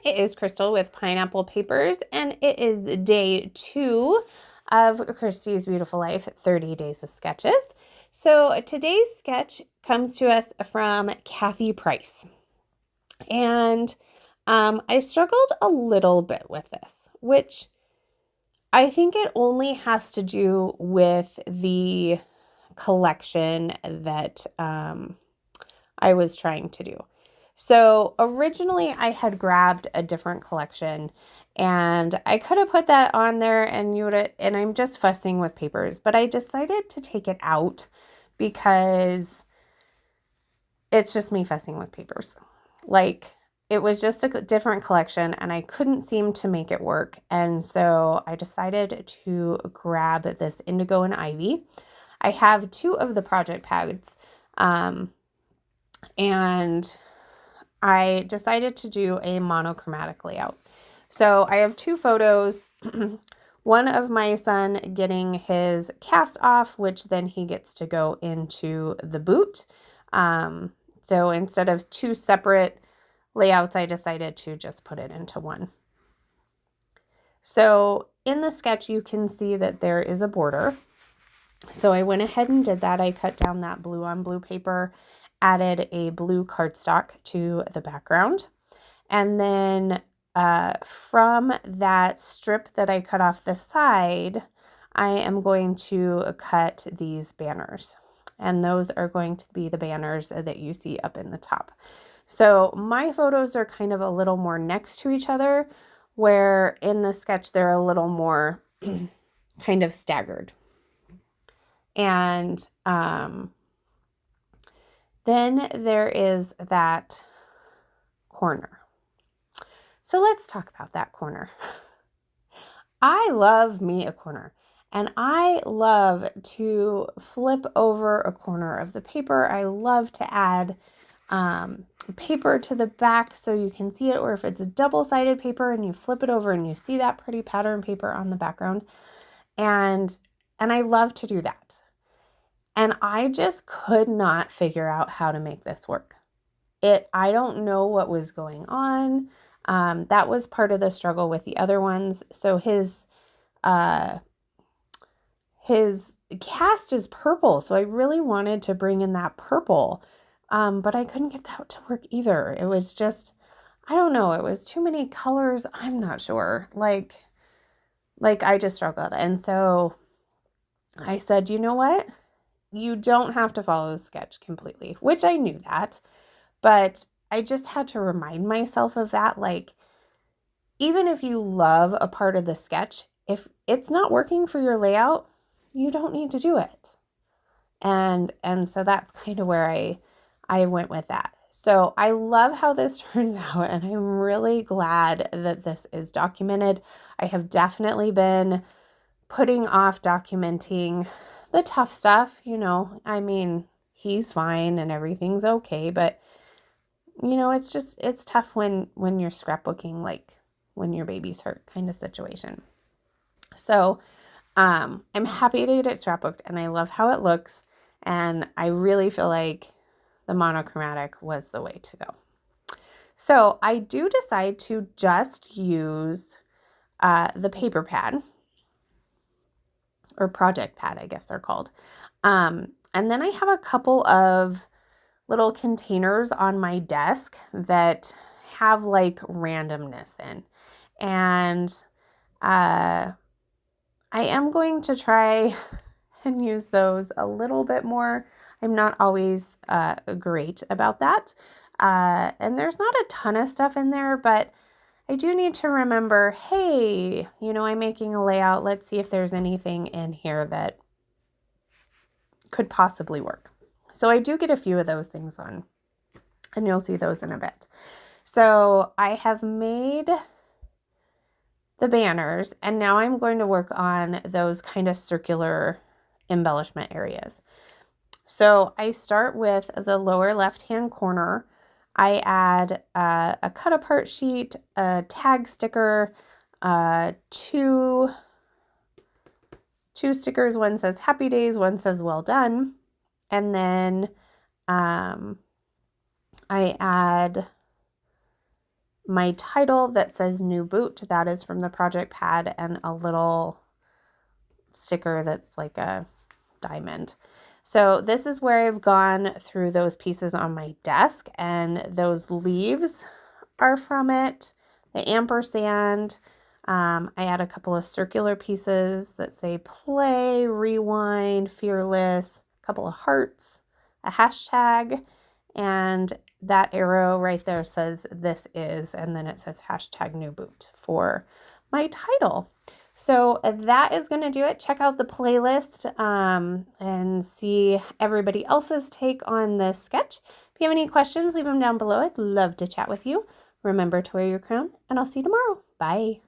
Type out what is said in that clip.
it is Crystal with Pineapple Papers, and it is day 2 of Christy's Beautiful Life 30 Days of Sketches. So today's sketch comes to us from Kathy Price. And I struggled a little bit with this, which I think it only has to do with the collection that I was trying to do. So originally I had grabbed a different collection and I could have put that on there and and I'm just fussing with papers, but I decided to take it out because it's just me fussing with papers. Like, it was just a different collection and I couldn't seem to make it work. And so I decided to grab this Indigo and Ivy. I have 2 of the project pads, and I decided to do a monochromatic layout. So I have 2 photos, one of my son getting his cast off, which then he gets to go into the boot. So instead of 2 separate layouts, I decided to just put it into one. So in the sketch, you can see that there is a border. So I went ahead and did that. I cut down that blue on blue paper, added a blue cardstock to the background. And then from that strip that I cut off the side, I am going to cut these banners. And those are going to be the banners that you see up in the top. So my photos are kind of a little more next to each other, where in the sketch they're a little more kind of staggered. And then there is that corner. So let's talk about that corner. I love me a corner, and I love to flip over a corner of the paper. I love to add paper to the back so you can see it, or if it's a double-sided paper and you flip it over and you see that pretty pattern paper on the background. And I love to do that. And I just could not figure out how to make this work. I don't know what was going on. That was part of the struggle with the other ones. So his cast is purple. So I really wanted to bring in that purple. But I couldn't get that to work either. It was just, I don't know. It was too many colors. I'm not sure. Like I just struggled. And so I said, you know what? You don't have to follow the sketch completely, which I knew that, but I just had to remind myself of that. Like, even if you love a part of the sketch, if it's not working for your layout, you don't need to do it. And so that's kind of where I went with that. So I love how this turns out, and I'm really glad that this is documented. I have definitely been putting off documenting the tough stuff, I mean, he's fine and everything's okay, but it's tough when you're scrapbooking, like when your baby's hurt kind of situation. So, I'm happy to get it scrapbooked, and I love how it looks, and I really feel like the monochromatic was the way to go. So I do decide to just use the paper pad, or project pad, I guess they're called. And then I have a couple of little containers on my desk that have like randomness in. And I am going to try and use those a little bit more. I'm not always great about that. And there's not a ton of stuff in there, but I do need to remember, hey, I'm making a layout. Let's see if there's anything in here that could possibly work. So I do get a few of those things on, and you'll see those in a bit. So I have made the banners, and now I'm going to work on those kind of circular embellishment areas. So I start with the lower left-hand corner. I add a cut apart sheet, a tag sticker, 2 stickers. One says Happy Days, one says Well Done. And then I add My title that says New Boot, that is from the project pad, and a little sticker that's like a diamond. So this is where I've gone through those pieces on my desk, and those leaves are from it. The ampersand. I add a couple of circular pieces that say play, rewind, fearless, a couple of hearts, a hashtag, and that arrow right there says this is, and then it says hashtag new boot for my title. So that is going to do it. Check out the playlist and see everybody else's take on this sketch. If you have any questions, leave them down below. I'd love to chat with you. Remember to wear your crown, and I'll see you tomorrow. Bye.